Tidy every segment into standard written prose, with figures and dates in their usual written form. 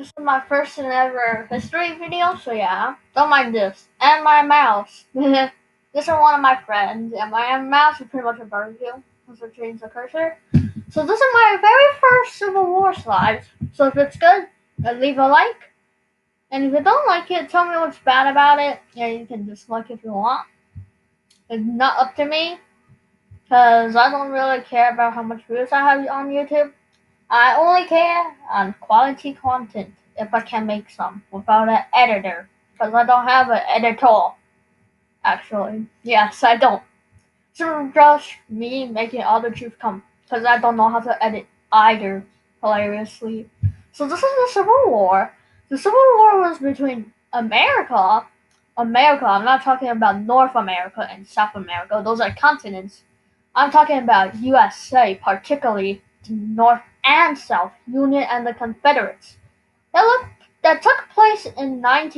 This is my first and ever history video, so yeah, don't mind this. And my mouse. This is one of my friends, and my mouse is pretty much a barbecue. Let's change the cursor. So this is my very first Civil War slides. So if it's good, leave a like. And if you don't like it, tell me what's bad about it. Yeah, you can dislike if you want. It's not up to me, because I don't really care about how much views I have on YouTube. I only care on quality content if I can make some without an editor, because I don't have an editor, actually. Yes, I don't. So just me making all the truth come, because I don't know how to edit either, hilariously. So this is the Civil War. The Civil War was between America, I'm not talking about North America and South America, those are continents. I'm talking about USA, particularly the North and South Union and the Confederates. That took place in oh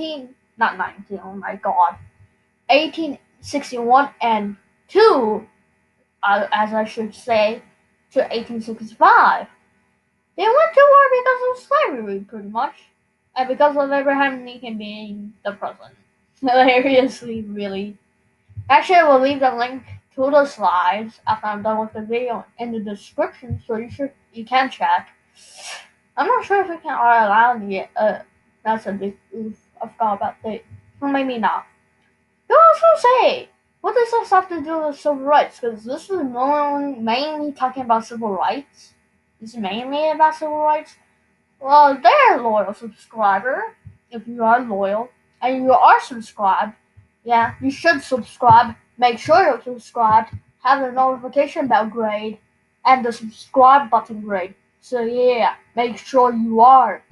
my god, 1861 and 2, as I should say, to 1865. They went to war because of slavery, pretty much, and because of Abraham Lincoln being the president. Hilariously, really. Actually, I will leave the link to the slides after I'm done with the video in the description, so you can check. I'm not sure if we can allow yet. That's a big oof. I forgot about that. Or maybe not. You also say, what does this have to do with civil rights? Because this is mainly talking about civil rights. This is mainly about civil rights. Well, they're a loyal subscriber. If you are loyal and you are subscribed, yeah, you should subscribe. Make sure you're subscribed. Have the notification bell grade and the subscribe button grade. So yeah, make sure you are.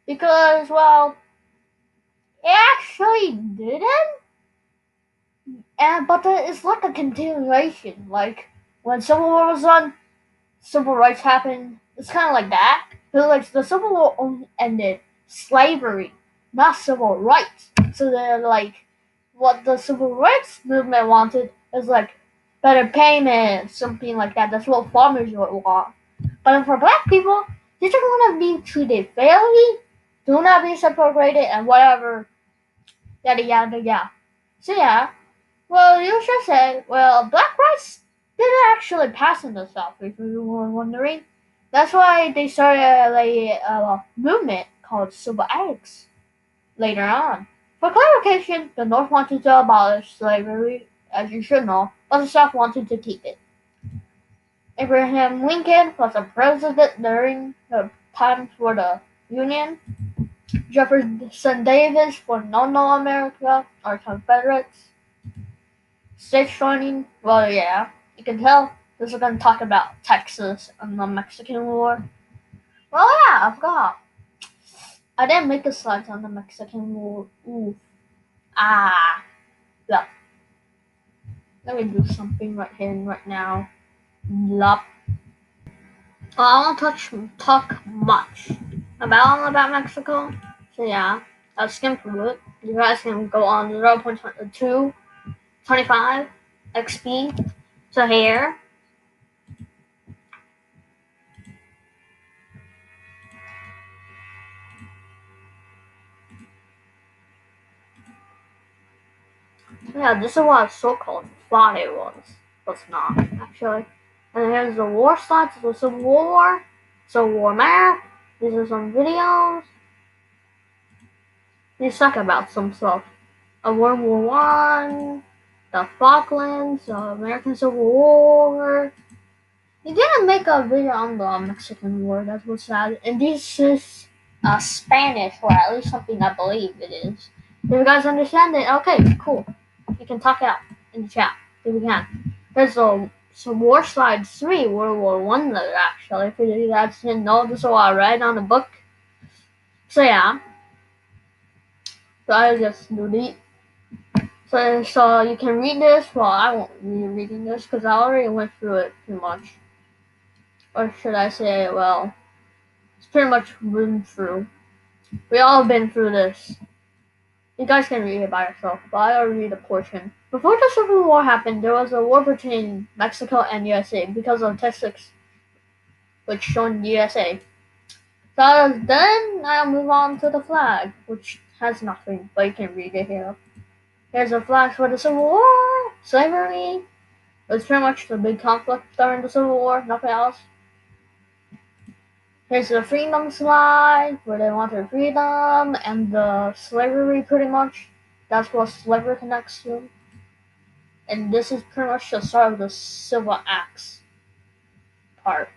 Because, well, it actually didn't. But it's like a continuation. Like, when Civil War was on, civil rights happened. It's kind of like that. But like the Civil War only ended slavery, not civil rights. So they're like, what the civil rights movement wanted is like better payment, something like that. That's what farmers would want. But for black people, they just want to be treated fairly, do not be separated, and whatever, yada yada yada. So yeah, well, you should say, well, black rights didn't actually pass in the South, if you were wondering. That's why they started a movement called civil rights later on. For clarification, the North wanted to abolish slavery, as you should know, but the South wanted to keep it. Abraham Lincoln was a president during the time for the Union. Jefferson Davis for America or Confederates. States joining, well, yeah, you can tell this is going to talk about Texas and the Mexican War. Well, yeah, I forgot. I didn't make a slide on the Mexican War. Ooh. Yeah. Let me do something right here and right now. Yup. Well, I won't talk much about Mexico. So yeah, I'll skim through it. You guys can go on 0.225 XP to here. Yeah, this is what so-called thought it was. But it's not, actually. And here's the war slides, the Civil War, Civil War map. These are some videos. These talk about some stuff. World War One, the Falklands, the American Civil War. He didn't make a video on the Mexican War, that was sad. And this is Spanish, or at least something I believe it is. If you guys understand it, okay, cool. You can talk out in the chat if you can. There's some War Slide 3, World War One there, actually. If you guys didn't know, this is what I read on the book. So yeah. So I just delete. So you can read this. Well, I won't be reading this because I already went through it pretty much. Or should I say, well, it's pretty much been through. We all been through this. You guys can read it by yourself, but I already read a portion. Before the Civil War happened, there was a war between Mexico and USA because of Texas, which joined USA. So then I'll move on to the flag, which has nothing, but you can read it here. Here's a flag for the Civil War. Slavery was pretty much the big conflict during the Civil War, nothing else. Here's the freedom slide, where they wanted freedom, and the slavery pretty much. That's what slavery connects to. And this is pretty much the start of the Civil Acts part.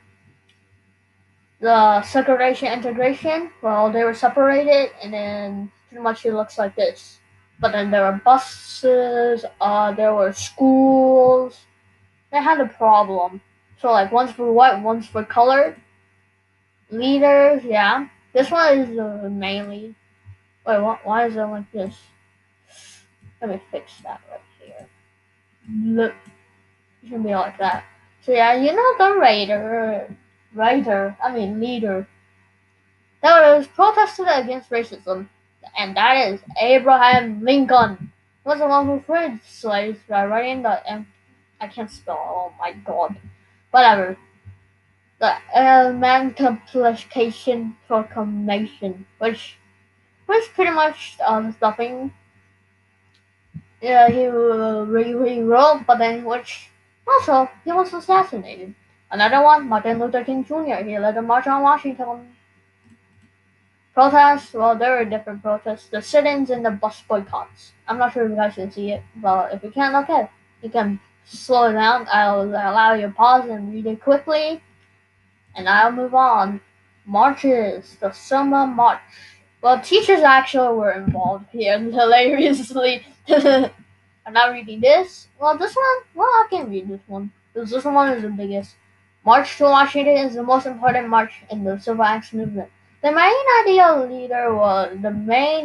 The segregation integration, well, they were separated, and then pretty much it looks like this. But then there were buses, there were schools. They had a problem. So like one's for white, one's for colored. Leaders, yeah. This one is mainly. Wait, why is it like this? Let me fix that right here. Look, it should be like that. So yeah, you know the leader that was protested against racism, and that is Abraham Lincoln. He was the one who freed slaves by writing I can't spell. Oh my god. Whatever. The Emancipation Proclamation, which was pretty much stuffing. Yeah, he wrote, but then which also he was assassinated. Another one, Martin Luther King Jr. He led a march on Washington. Protests, well, there were different protests. The sit-ins and the bus boycotts. I'm not sure if you guys can see it, but if you can, okay. You can slow it down. I'll allow you to pause and read it quickly, and I'll move on. Marches, the Selma March. Well, teachers actually were involved here, hilariously. I'm not reading this. Well, this one, well, I can read this one. Because this one is the biggest. March to Washington is the most important march in the Civil Rights movement. The main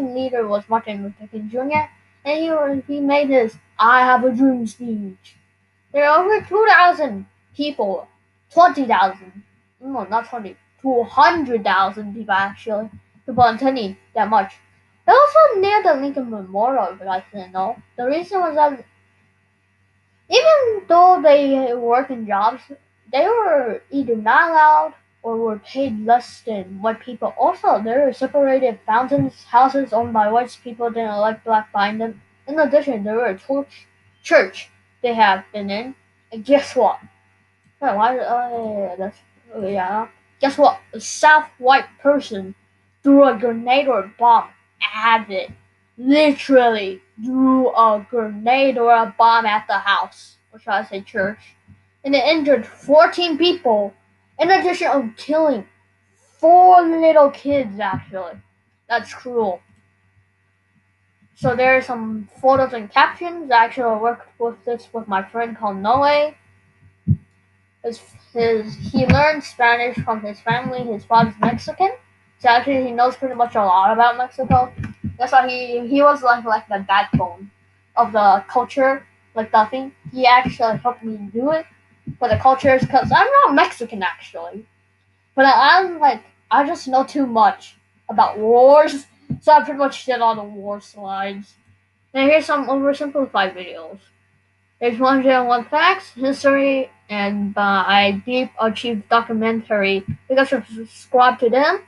leader was Martin Luther King Jr. And he made his "I Have a Dream" speech. There are over 2,000 people, 20,000, no, not 20, 200,000 people actually, people attending that much. They also near the Lincoln Memorial, if you guys didn't know. The reason was that even though they work in jobs, they were either not allowed or were paid less than white people. Also, there were separated fountains, houses owned by white people didn't like black behind them. In addition, there were a church they have been in. And guess what? Wait, why? Yeah. Guess what? A South white person threw a grenade or a bomb at it. Literally threw a grenade or a bomb at the house, or should I say church, and it injured 14 people, in addition of killing 4 little kids. Actually, that's cruel. So there are some photos and captions. I actually worked with this with my friend called Noe. He learned Spanish from his family. His father's Mexican, so actually he knows pretty much a lot about Mexico. That's why he was like the backbone of the culture, like nothing. He actually helped me do it for the cultures because I'm not Mexican actually, but I just know too much about wars, so I pretty much did all the war slides. Now here's some oversimplified videos. There's 101 Facts, History, and I Deep Achieved Documentary. You guys should subscribe to them.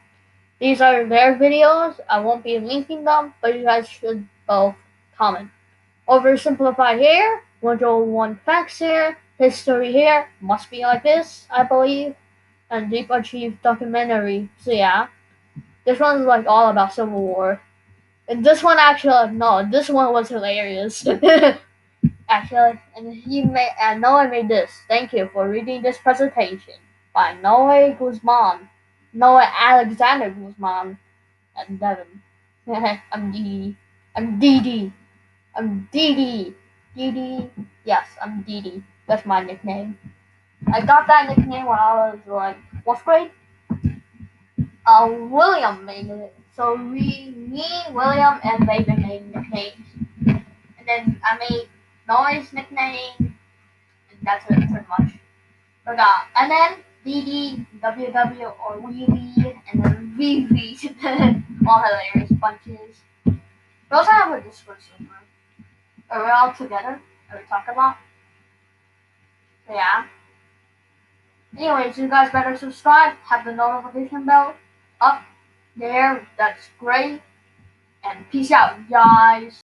These are their videos. I won't be linking them, but you guys should both comment. Oversimplified here, 101 Facts here, History here. Must be like this, I believe. And Deep Achieved Documentary. So yeah, this one's like all about Civil War. And this one actually, no, this one was hilarious. Actually, and Noah made this. Thank you for reading this presentation by Noah Guzman, Noah Alexander Guzman, and Devin. I'm Dee. I'm Dee Dee. I'm Dee Dee. Dee Dee. Yes, I'm Dee Dee. That's my nickname. I got that nickname when I was like fourth grade. William made it. So me, William, and Raven made nicknames, and then I made Noah's nickname. And that's it pretty much. Forgot. And then DD, WW, or Wee Wee, and then VV. All hilarious bunches. We also have a Discord server. Where we're all together. That we talk about. So yeah. Anyways, you guys better subscribe. Have the notification bell. up there. That's great. And peace out, guys.